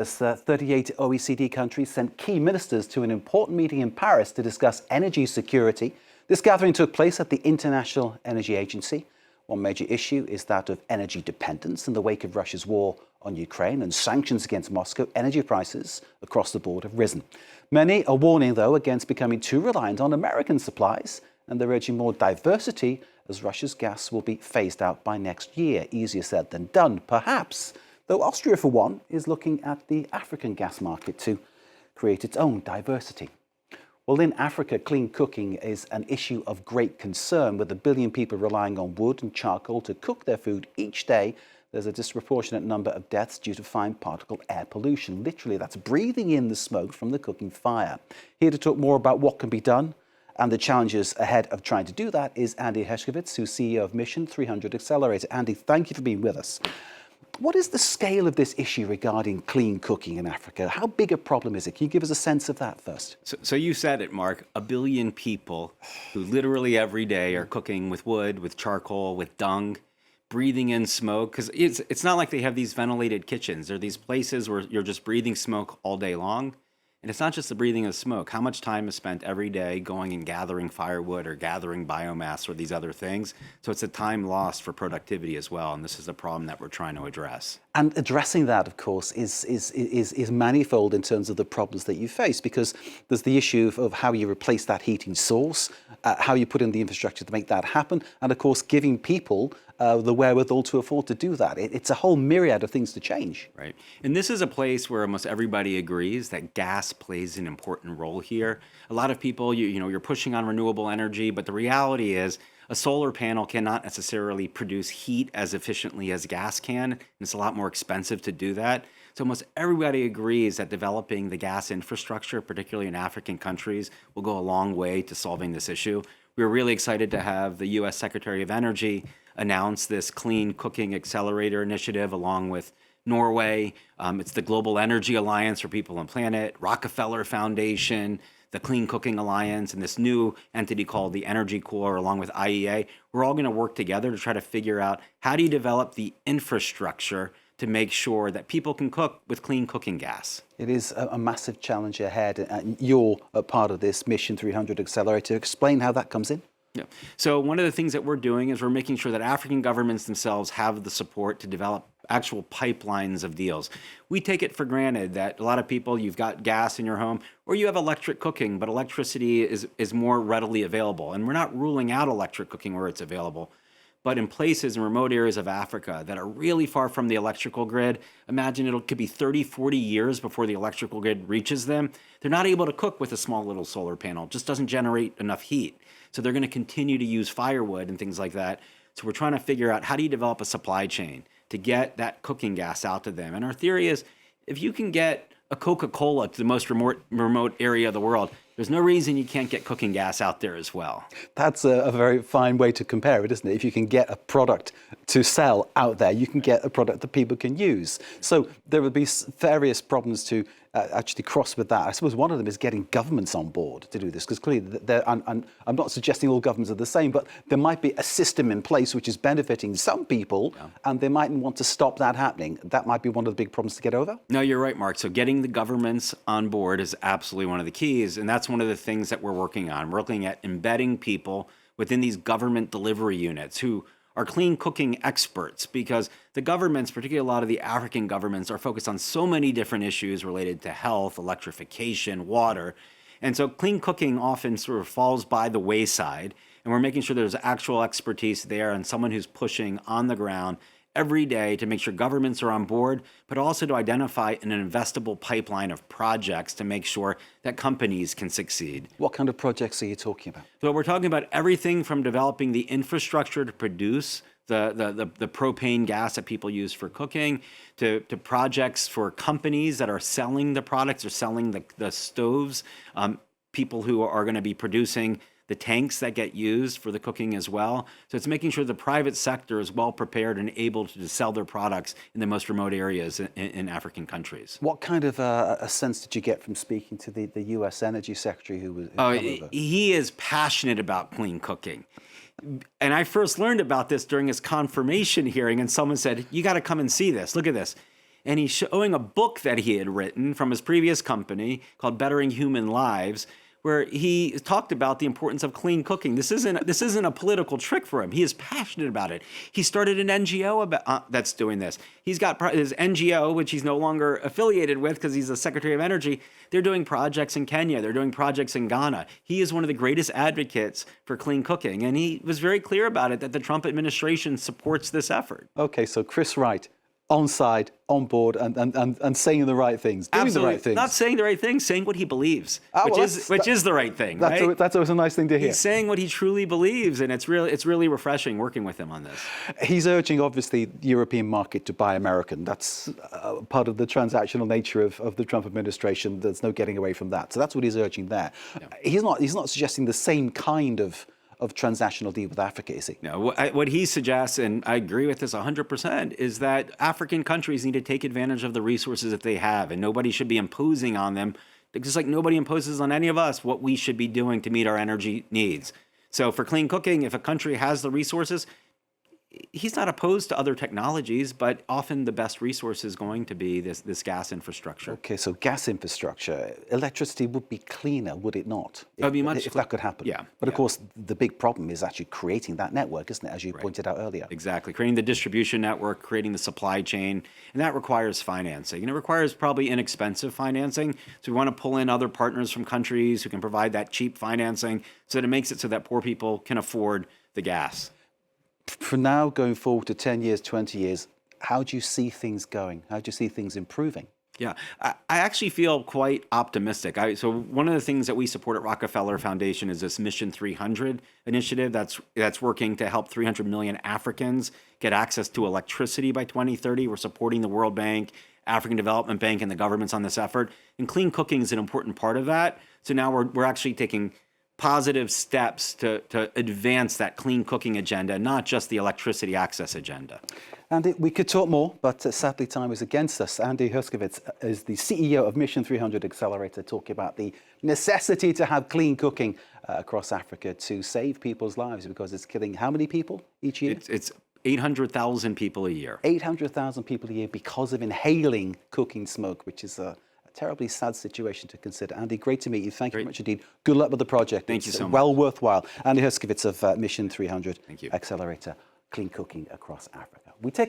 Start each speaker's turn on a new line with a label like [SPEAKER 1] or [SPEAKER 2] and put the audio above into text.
[SPEAKER 1] As 38 OECD countries sent key ministers to an important meeting in Paris to discuss energy security. This gathering took place at the International Energy Agency. One major issue is that of energy dependence. In the wake of Russia's war on Ukraine and sanctions against Moscow, energy prices across the board have risen. Many are warning, though, against becoming too reliant on American supplies, and they're urging more diversity as Russia's gas will be phased out by next year. Easier said than done, perhaps. Though Austria, for one, is looking at the African gas market to create its own diversity. Well, in Africa, clean cooking is an issue of great concern. With 1 billion people relying on wood and charcoal to cook their food each day, there's a disproportionate number of deaths due to fine particle air pollution. Literally, that's breathing in the smoke from the cooking fire. Here to talk more about what can be done and the challenges ahead of trying to do that is Andy Hershkovitz, who's CEO of Mission 300 Accelerator. Andy, thank you for being with us. What is the scale of this issue regarding clean cooking in Africa? How big a problem is it? Can you give us a sense of that first?
[SPEAKER 2] So you said it, Mark, 1 billion people who literally every day are cooking with wood, with charcoal, with dung, breathing in smoke. Because it's not like they have these ventilated kitchens. They're these places where you're just breathing smoke all day long. And it's not just the breathing of smoke. How much time is spent every day going and gathering firewood or gathering biomass or these other things? So it's a time lost for productivity as well. And this is a problem that we're trying to address.
[SPEAKER 1] And addressing that, of course, is manifold in terms of the problems that you face, because there's the issue of how you replace that heating source, how you put in the infrastructure to make that happen, and of course, giving people the wherewithal to afford to do that. It's a whole myriad of things to change.
[SPEAKER 2] Right. And this is a place where almost everybody agrees that gas plays an important role here. A lot of people, you're pushing on renewable energy, but the reality is a solar panel cannot necessarily produce heat as efficiently as gas can, and it's a lot more expensive to do that. So almost everybody agrees that developing the gas infrastructure, particularly in African countries, will go a long way to solving this issue. We were really excited to have the U.S. Secretary of Energy announce this Clean Cooking Accelerator initiative along with Norway. It's the Global Energy Alliance for People and Planet, Rockefeller Foundation, the Clean Cooking Alliance, and this new entity called the Energy Corps, along with IEA. We're all going to work together to try to figure out how do you develop the infrastructure to make sure that people can cook with clean cooking gas.
[SPEAKER 1] It is a massive challenge ahead, and you're a part of this Mission 300 Accelerator. Explain how that comes in.
[SPEAKER 2] Yeah. So one of the things that we're doing is we're making sure that African governments themselves have the support to develop actual pipelines of deals. We take it for granted that a lot of people, you've got gas in your home or you have electric cooking, but electricity is more readily available. And we're not ruling out electric cooking where it's available. But in places in remote areas of Africa that are really far from the electrical grid, imagine it could be 30, 40 years before the electrical grid reaches them. They're not able to cook with a small little solar panel. It just doesn't generate enough heat. So they're going to continue to use firewood and things like that. So we're trying to figure out how do you develop a supply chain to get that cooking gas out to them. And our theory is if you can get a Coca-Cola to the most remote area of the world, there's no reason you can't get cooking gas out there as well.
[SPEAKER 1] That's a very fine way to compare it, isn't it? If you can get a product to sell out there, you can get a product that people can use. So there will be various problems to actually cross with that. I suppose one of them is getting governments on board to do this, because clearly, I'm not suggesting all governments are the same, but there might be a system in place which is benefiting some people, and they mightn't want to stop that happening. That might be one of the big problems to get over.
[SPEAKER 2] No, you're right, Mark. So getting the governments on board is absolutely one of the keys, and that's one of the things that we're working on. We're looking at embedding people within these government delivery units who are clean cooking experts, because the governments, particularly a lot of the African governments, are focused on so many different issues related to health, electrification, water. And so clean cooking often sort of falls by the wayside, and we're making sure there's actual expertise there and someone who's pushing on the ground every day to make sure governments are on board, but also to identify an investable pipeline of projects to make sure that companies can succeed.
[SPEAKER 1] What kind of projects are you talking about?
[SPEAKER 2] So we're talking about everything from developing the infrastructure to produce the propane gas that people use for cooking, to projects for companies that are selling the products or selling the stoves, people who are going to be producing the tanks that get used for the cooking as well. So it's making sure the private sector is well prepared and able to sell their products in the most remote areas in African countries.
[SPEAKER 1] What kind of a sense did you get from speaking to the U.S. Energy Secretary who was come over?
[SPEAKER 2] He is passionate about clean cooking. And I first learned about this during his confirmation hearing, and someone said, you got to come and see this. Look at this. and he's showing a book that he had written from his previous company called Bettering Human Lives, where he talked about the importance of clean cooking. This isn't a political trick for him. He is passionate about it. He started an NGO that's doing this. He's got his NGO, which he's no longer affiliated with because he's the Secretary of Energy. They're doing projects in Kenya. They're doing projects in Ghana. He is one of the greatest advocates for clean cooking, and he was very clear about it that the Trump administration supports this effort.
[SPEAKER 1] Okay, so Chris Wright, on side, on board, and saying the right things, doing
[SPEAKER 2] Absolutely.
[SPEAKER 1] the right things.
[SPEAKER 2] Not saying the right things, saying what he believes, which is the right thing, right?
[SPEAKER 1] That's always a nice thing to hear.
[SPEAKER 2] He's saying what he truly believes, and it's really refreshing working with him on this.
[SPEAKER 1] He's urging, obviously, the European market to buy American. That's part of the transactional nature of the Trump administration. There's no getting away from that. So that's what he's urging there. Yeah. He's not suggesting the same kind of transactional deal with Africa, is he?
[SPEAKER 2] No, what he suggests, and I agree with this 100%, is that African countries need to take advantage of the resources that they have, and nobody should be imposing on them, just like nobody imposes on any of us what we should be doing to meet our energy needs. So for clean cooking, if a country has the resources, he's not opposed to other technologies, but often the best resource is going to be this gas infrastructure.
[SPEAKER 1] Okay, so gas infrastructure, electricity would be cleaner, would it not?
[SPEAKER 2] It would be much
[SPEAKER 1] if that could happen.
[SPEAKER 2] Yeah.
[SPEAKER 1] But of course, the big problem is actually creating that network, isn't it, as you pointed out earlier?
[SPEAKER 2] Exactly. Creating the distribution network, creating the supply chain, and that requires financing. And it requires probably inexpensive financing. So we want to pull in other partners from countries who can provide that cheap financing so that it makes it so that poor people can afford the gas.
[SPEAKER 1] From now going forward to 10 years, 20 years, how do you see things going? How do you see things improving?
[SPEAKER 2] Yeah, I actually feel quite optimistic. So one of the things that we support at Rockefeller Foundation is this Mission 300 initiative that's working to help 300 million Africans get access to electricity by 2030. We're supporting the World Bank, African Development Bank, and the governments on this effort. And clean cooking is an important part of that. So now we're actually taking positive steps to advance that clean cooking agenda, not just the electricity access agenda.
[SPEAKER 1] Andy, we could talk more, but sadly time is against us. Andy Herskowitz is the CEO of Mission 300 Accelerator, talking about the necessity to have clean cooking across Africa to save people's lives, because it's killing how many people each year?
[SPEAKER 2] It's 800,000 people a year.
[SPEAKER 1] 800,000 people a year because of inhaling cooking smoke, which is a terribly sad situation to consider. Andy, great to meet you. Thank you very much indeed. Good luck with the project.
[SPEAKER 2] Thank you so much.
[SPEAKER 1] Well worthwhile. Andy Herskowitz of Mission 300
[SPEAKER 2] Thank you.
[SPEAKER 1] Accelerator, clean cooking across Africa. We take a